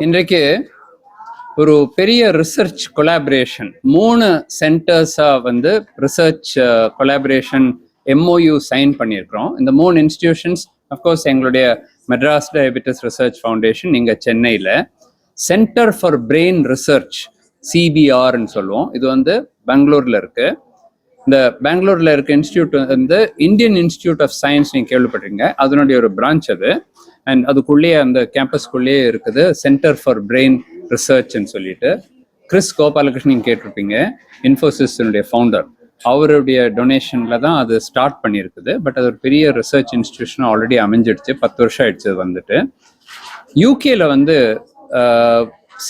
இன்றைக்கு ஒரு பெரிய ரிசர்ச் கொலாபரேஷன் 3 சென்டர்ஸா வந்து ரிசர்ச் கொலாபரேஷன் MOU சைன் பண்ணியிருக்கிறோம். இந்த 3 இன்ஸ்டிடியூஷன்ஸ் அஃப்கோர்ஸ் எங்களுடைய மெட்ராஸ் டயபெட்டிஸ் ரிசர்ச் ஃபவுண்டேஷன் இங்கே சென்னையில், சென்டர் ஃபார் பிரெயின் ரிசர்ச் CBRன்னு சொல்லுவோம். இது வந்து பெங்களூரில் இருக்கு. இந்த பெங்களூரில் இருக்க இன்ஸ்டியூட் வந்து இந்தியன் இன்ஸ்டியூட் ஆஃப் சயின்ஸ் நீங்கள் கேள்விப்பட்டிருங்க, அதனுடைய ஒரு பிரான்ச் அது. அண்ட் அதுக்குள்ளேயே அந்த கேம்பஸ்குள்ளேயே இருக்குது சென்டர் ஃபார் பிரெயின் ரிசர்ச்ன்னு சொல்லிட்டு. கிறிஸ் கோபாலகிருஷ்ணன் கேட்டிருப்பீங்க, இன்ஃபோசிஸினுடைய ஃபவுண்டர். அவருடைய டொனேஷனில் தான் அது ஸ்டார்ட் பண்ணியிருக்குது. பட் அது ஒரு பெரிய ரிசர்ச் இன்ஸ்டிடியூஷன் ஆல்ரெடி அமைஞ்சிடுச்சு, 10 வருஷம் ஆயிடுச்சு வந்துட்டு. யூகேல வந்து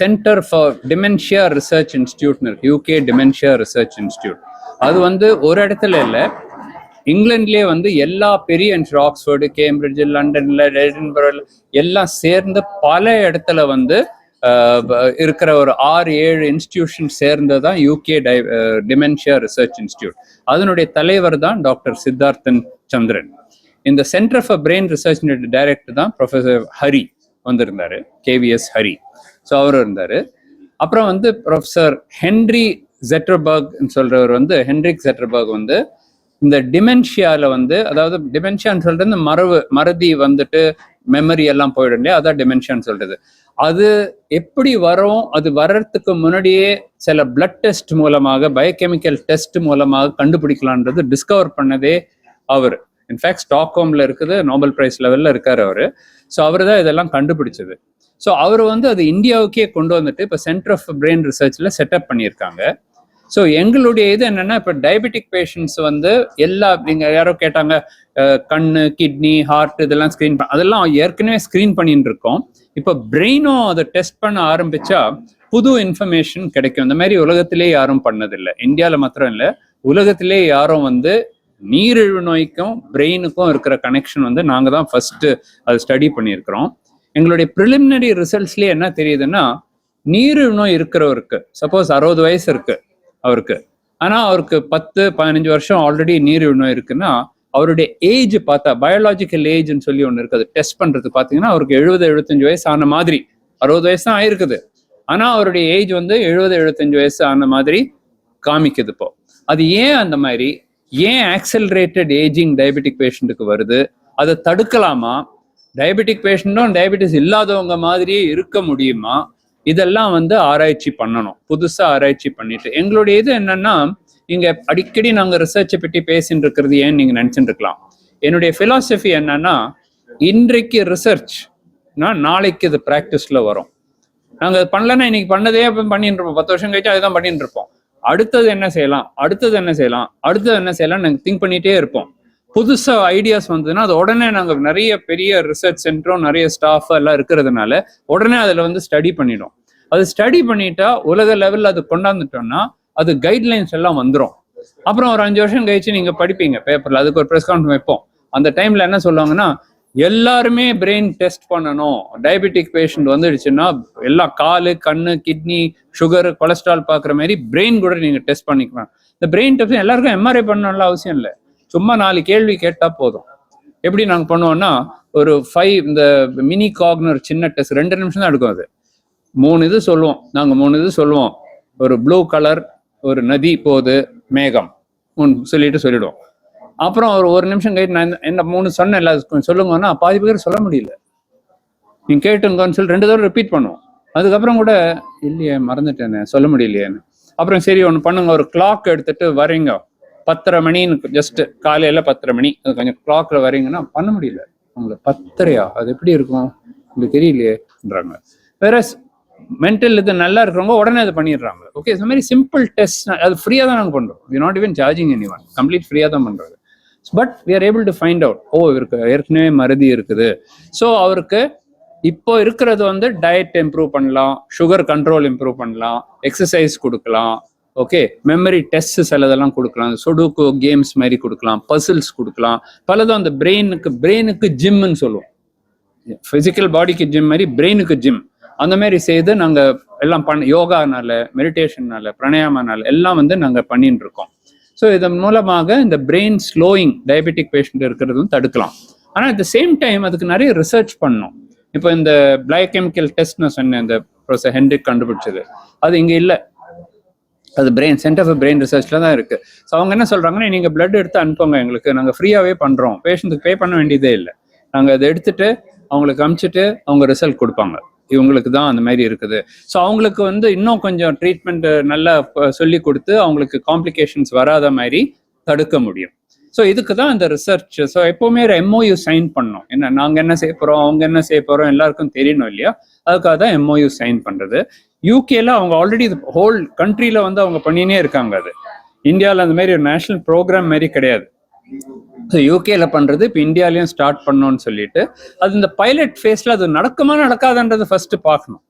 சென்டர் ஃபார் டிமென்ஷியா ரிசர்ச் இன்ஸ்டிடியூட்னு இருக்கு, யூகே டிமென்ஷியா ரிசர்ச் இன்ஸ்டிடியூட். அது வந்து ஒரு இடத்துல இல்லை, இங்கிலாந்துலேயே வந்து எல்லா பெரிய ஆக்ஸ்போர்டு, கேம்பிரிட்ஜ், லண்டன்ல, எடின்பர்க்ல எல்லாம் சேர்ந்து பல இடத்துல வந்து இருக்கிற ஒரு 6-7 இன்ஸ்டிடியூஷன் சேர்ந்து தான் யூகே டிமென்ஷியா ரிசர்ச் இன்ஸ்டிடியூட். அதனுடைய தலைவர் தான் டாக்டர் சித்தார்த்தன் சந்திரன். இந்த centre for brain research director தான் ப்ரொஃபசர் ஹரி வந்திருந்தாரு, KVS ஹரி. ஸோ அவரும் இருந்தாரு. அப்புறம் வந்து ப்ரொஃபசர் ஹென்ரி ஜெட்டர்பர்க் சொல்றவர் வந்து, ஹென்ரிக் ஜெட்டர்பர்க் வந்து இந்த டிமென்ஷியால வந்து, அதாவது டிமென்ஷியான்னு சொல்றது இந்த மறதி வந்துட்டு மெமரி எல்லாம் போயிடும் இல்லையா, அதான் டிமென்ஷியான்னு சொல்றது. அது எப்படி வரும், அது வர்றதுக்கு முன்னாடியே சில பிளட் டெஸ்ட் மூலமாக, பயோகெமிக்கல் டெஸ்ட் மூலமாக கண்டுபிடிக்கலான்றது டிஸ்கவர் பண்ணதே அவர். இன்ஃபேக்ட் ஸ்டாக்ஹோம்ல இருக்குது, நோபல் பிரைஸ் லெவல்ல இருக்காரு அவரு. ஸோ அவர் தான் இதெல்லாம் கண்டுபிடிச்சது. ஸோ அவர் வந்து அது இந்தியாவுக்கே கொண்டு வந்துட்டு இப்போ சென்டர் ஆஃப் பிரெயின் ரிசர்ச்ல செட்டப் பண்ணியிருக்காங்க. ஸோ எங்களுடைய இது என்னன்னா, இப்போ டயபெட்டிக் பேஷண்ட்ஸ் வந்து எல்லா, நீங்கள் யாரோ கேட்டாங்க கண்ணு, கிட்னி, ஹார்ட் இதெல்லாம் ஸ்க்ரீன் அதெல்லாம் ஏற்கனவே ஸ்க்ரீன் பண்ணிட்டு இருக்கோம். இப்போ பிரெயினும் அதை டெஸ்ட் பண்ண ஆரம்பிச்சா புது இன்ஃபர்மேஷன் கிடைக்கும். இந்த மாதிரி உலகத்திலே யாரும் பண்ணதில்லை, இந்தியாவில் மாத்திரம் இல்லை, உலகத்திலே யாரும் வந்து நீரிழிவு நோய்க்கும் பிரெயினுக்கும் இருக்கிற கனெக்ஷன் வந்து நாங்கள் தான் ஃபர்ஸ்ட் அதை ஸ்டடி பண்ணியிருக்கிறோம். எங்களுடைய ப்ரிலிமினரி ரிசல்ட்ஸ்லேயே என்ன தெரியுதுன்னா, நீரிழிவு நோய் இருக்கிறவருக்கு, சப்போஸ் 60 வயசு இருக்கு அவருக்கு, ஆனால் அவருக்கு 10-15 வருஷம் ஆல்ரெடி நீரிழிவு நோய் இருக்குன்னா, அவருடைய ஏஜ் பார்த்தா, பயாலஜிக்கல் ஏஜ்னு சொல்லி ஒன்று இருக்குது, டெஸ்ட் பண்ணுறது பார்த்தீங்கன்னா அவருக்கு 70-75 வயசு ஆன மாதிரி, 60 வயசு தான் ஆயிருக்குது, ஆனால் அவருடைய ஏஜ் வந்து 70-75 வயசு ஆன மாதிரி காமிக்குது. இப்போ அது ஏன் அந்த மாதிரி, ஏன் ஆக்சலரேட்டட் ஏஜிங் டயபெட்டிக் பேஷண்ட்டுக்கு வருது, அதை தடுக்கலாமா, டயபெட்டிக் பேஷண்ட்டும் டயபெட்டிஸ் இல்லாதவங்க மாதிரியே இருக்க முடியுமா, இதெல்லாம் வந்து ஆராய்ச்சி பண்ணணும், புதுசா ஆராய்ச்சி பண்ணிட்டு. எங்களுடைய இது என்னன்னா, இங்க அடிக்கடி நாங்க ரிசர்ச்சை பற்றி பேசிட்டு இருக்கிறது ஏன் நீங்க நினைச்சுட்டு இருக்கலாம். என்னுடைய பிலாசபி என்னன்னா, இன்றைக்கு ரிசர்ச் நாளைக்கு இது பிராக்டிஸ்ல வரும். நாங்க பண்ணலன்னா இன்னைக்கு பண்ணதே பண்ணிட்டு இருப்போம், 10 வருஷம் கழிச்சு அதுதான் பண்ணிட்டு இருப்போம். அடுத்தது என்ன செய்யலாம், அடுத்தது என்ன செய்யலாம், அடுத்தது என்ன செய்யலாம் நாங்கள் திங்க் பண்ணிட்டே இருப்போம். புதுசா ஐடியாஸ் வந்ததுன்னா அது உடனே நாங்கள் நிறைய பெரிய ரிசர்ச் சென்டரும் நிறைய ஸ்டாஃப் எல்லாம் இருக்கிறதுனால உடனே அதில் வந்து ஸ்டடி பண்ணிடும். அது ஸ்டடி பண்ணிட்டா உலக லெவலில் அது கொண்டாந்துட்டோம்னா அது கைட்லைன்ஸ் எல்லாம் வந்துடும். அப்புறம் ஒரு 5 வருஷம் கழிச்சு நீங்க படிப்பீங்க பேப்பர்ல, அதுக்கு ஒரு ப்ரெஸ் கான்ஃபரன்ஸ் வைப்போம். அந்த டைம்ல என்ன சொல்லுவாங்கன்னா, எல்லாருமே பிரெயின் டெஸ்ட் பண்ணணும், டயபெட்டிக் பேஷண்ட் வந்துடுச்சுன்னா எல்லாம் காலு, கண்ணு, கிட்னி, சுகர், கொலஸ்ட்ரால் பார்க்குற மாதிரி பிரெயின் கூட நீங்க டெஸ்ட் பண்ணிக்கலாம். இந்த பிரெயின் டெஸ்ட் எல்லாருக்கும் MRI பண்ணணும்ல அவசியம் இல்லை, சும்மா 4 கேள்வி கேட்டா போதும். எப்படி நாங்க பண்ணுவோம்னா, ஒரு 5 இந்த மினி காக்னர் சின்ன டெஸ்ட் 2 நிமிஷம் தான் எடுக்கும். அது 3 இது சொல்லுவோம், நாங்க 3 இது சொல்லுவோம். ஒரு ப்ளூ கலர், ஒரு நதி போகுது, மேகம் சொல்லிடுவோம். அப்புறம் ஒரு நிமிஷம் கழிட்டு நான் என்ன 3 சொன்னேன் எல்லா சொல்லுங்கன்னா பாதி பேர் சொல்ல முடியல, நீங்க கேட்டுங்கன்னு சொல்லி 2 தடவை ரிப்பீட் பண்ணுவோம். அதுக்கப்புறம் கூட இல்லையே மறந்துட்டேன்னு சொல்ல முடியலையேன்னு. அப்புறம் சரி ஒன்று பண்ணுங்க, ஒரு கிளாக் எடுத்துட்டு வரீங்க, 10:30 மணின்னு, ஜஸ்ட் காலையில 10:30 மணி, அது கொஞ்சம் கிளாக்ல வரீங்கன்னா பண்ண முடியல உங்களுக்கு. 10:30 அது எப்படி இருக்கும் உங்களுக்கு தெரியலையேன்றாங்க. வேற மென்டல் இது நல்லா இருக்கிறவங்க உடனே அதை பண்ணிடுறாங்க. ஓகே, இந்த மாதிரி சிம்பிள் டெஸ்ட் அது ஃப்ரீயா தான் நாங்கள் பண்றோம். We not even charging anyone, complete ஃப்ரீயா தான் பண்றது. But we are able to find out, இவருக்கு ஏற்கனவே மறதி இருக்குது. ஸோ அவருக்கு இப்போ இருக்கிறது வந்து டயட் இம்ப்ரூவ் பண்ணலாம், சுகர் கண்ட்ரோல் இம்ப்ரூவ் பண்ணலாம், எக்ஸசைஸ் கொடுக்கலாம், ஓகே, மெமரி டெஸ்ட் சிலதெல்லாம் கொடுக்கலாம், சுடுக்கு கேம்ஸ் மாதிரி கொடுக்கலாம், பசில்ஸ் கொடுக்கலாம், பலதும். அந்த பிரெயினுக்கு ஜிம்னு சொல்லுவோம், பிசிக்கல் பாடிக்கு ஜிம் மாதிரி பிரெயினுக்கு ஜிம், அந்த மாதிரி செய்து நாங்கள் எல்லாம் யோகானால, மெடிடேஷன்னால, பிராணாயாமனால எல்லாம் வந்து நாங்கள் பண்ணிட்டு இருக்கோம். ஸோ இதன் மூலமாக இந்த பிரெயின் ஸ்லோயிங் டயபெட்டிக் பேஷண்ட் இருக்கிறதும் தடுக்கலாம். ஆனால் அட் த சேம் டைம் அதுக்கு நிறைய ரிசர்ச் பண்ணணும். இப்போ இந்த பயோகெமிக்கல் டெஸ்ட்னு சொன்னேன், இந்த ப்ரொஃபஸர் ஹென்ரிக் கண்டுபிடிச்சது, அது இங்கே இல்லை. அது பிரெயின் சென்டர் ஃபார் பிரெயின் ரிசர்ச்ல தான் இருக்கு. ஸோ அவங்க என்ன சொல்றாங்கன்னா, நீங்க பிளட் எடுத்து அனுப்புங்க எங்களுக்கு, நாங்கள் ஃப்ரீயாவே பண்றோம், பேஷண்ட்டுக்கு பே பண்ண வேண்டியதே இல்லை, நாங்கள் அதை எடுத்துட்டு அவங்களுக்கு அனுப்பிச்சிட்டு அவங்க ரிசல்ட் கொடுப்பாங்க, இவங்களுக்கு தான் அந்த மாதிரி இருக்குது. ஸோ அவங்களுக்கு வந்து இன்னும் கொஞ்சம் ட்ரீட்மெண்ட் நல்லா சொல்லி கொடுத்து அவங்களுக்கு காம்ப்ளிகேஷன்ஸ் வராத மாதிரி தடுக்க முடியும். ஸோ இதுக்கு தான் இந்த ரிசர்ச். ஸோ எப்பவுமே ஒரு எம்ஓயு சைன் பண்ணோம், என்ன நாங்கள் என்ன செய்ய போகிறோம், அவங்க என்ன செய்ய போகிறோம், எல்லாருக்கும் தெரியணும் இல்லையா, அதுக்காக தான் எம்ஓயு சைன் பண்ணுறது. யூகேல அவங்க ஆல்ரெடி ஹோல் கண்ட்ரியில் வந்து அவங்க பண்ணினே இருக்காங்க. அது இந்தியாவில் அந்த மாதிரி ஒரு நேஷனல் ப்ரோக்ராம் மாதிரி கிடையாது. ஸோ யூகேல பண்ணுறது இப்போ இந்தியாலையும் ஸ்டார்ட் பண்ணோன்னு சொல்லிட்டு, அது இந்த பைலட் ஃபேஸில் அது நடக்குமா நடக்காதுன்றது ஃபர்ஸ்ட் பார்க்கணும்.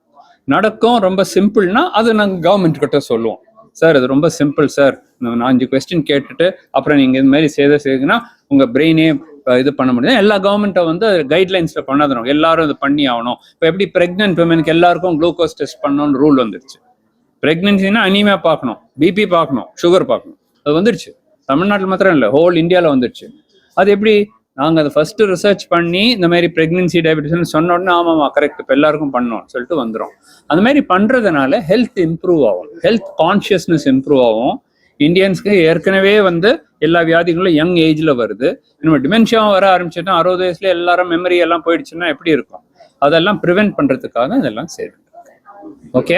நடக்கும், ரொம்ப சிம்பிள்னா அது நாங்கள் கவர்மெண்ட் கிட்ட சொல்லுவோம், சார் அது ரொம்ப சிம்பிள் சார், 5 கொஸ்டின் கேட்டுட்டு அப்புறம் நீங்கள் இது மாதிரி செய்தீங்கன்னா உங்கள் பிரெயினே இது பண்ண முடியும். எல்லா கவர்மெண்ட்டை வந்து கைட்லைன்ஸில் பண்ணாதணும், எல்லாரும் இது பண்ணி ஆகணும். இப்போ எப்படி பிரெக்னென்ட் விமனுக்கு எல்லாருக்கும் குளுக்கோஸ் டெஸ்ட் பண்ணணும்னு ரூல் வந்துருச்சு. பிரெக்னன்சினா அனிமியா பார்க்கணும், பிபி பார்க்கணும், சுகர் பார்க்கணும், அது வந்துடுச்சு. தமிழ்நாட்டில் மாத்திரம் இல்லை, ஹோல் இந்தியாவில் வந்துடுச்சு. அது எப்படி, நாங்கள் அதை ஃபர்ஸ்ட் ரிசர்ச் பண்ணி இந்த மாதிரி பிரெக்னன்சி டயபிட்டிஸ்ன்னு சொன்ன உடனே ஆமாம்மா கரெக்ட் இப்போ எல்லாருக்கும் பண்ணணும் சொல்லிட்டு வந்துடும். அந்த மாதிரி பண்ணுறதுனால ஹெல்த் இம்ப்ரூவ் ஆகும், ஹெல்த் கான்ஷியஸ்னஸ் இம்ப்ரூவ் ஆகும். இந்தியன்ஸ்க்கு ஏற்கனவே வந்து எல்லா வியாதிகளும் யங் ஏஜ்ல வருது, இன்னும் டிமென்ஷியாவும் வர ஆரம்பிச்சுன்னா 60 வயசுல எல்லாரும் மெமரி எல்லாம் போயிடுச்சுன்னா எப்படி இருக்கும், அதெல்லாம் ப்ரிவென்ட் பண்றதுக்காக இதெல்லாம் செய்யுது. ஓகே.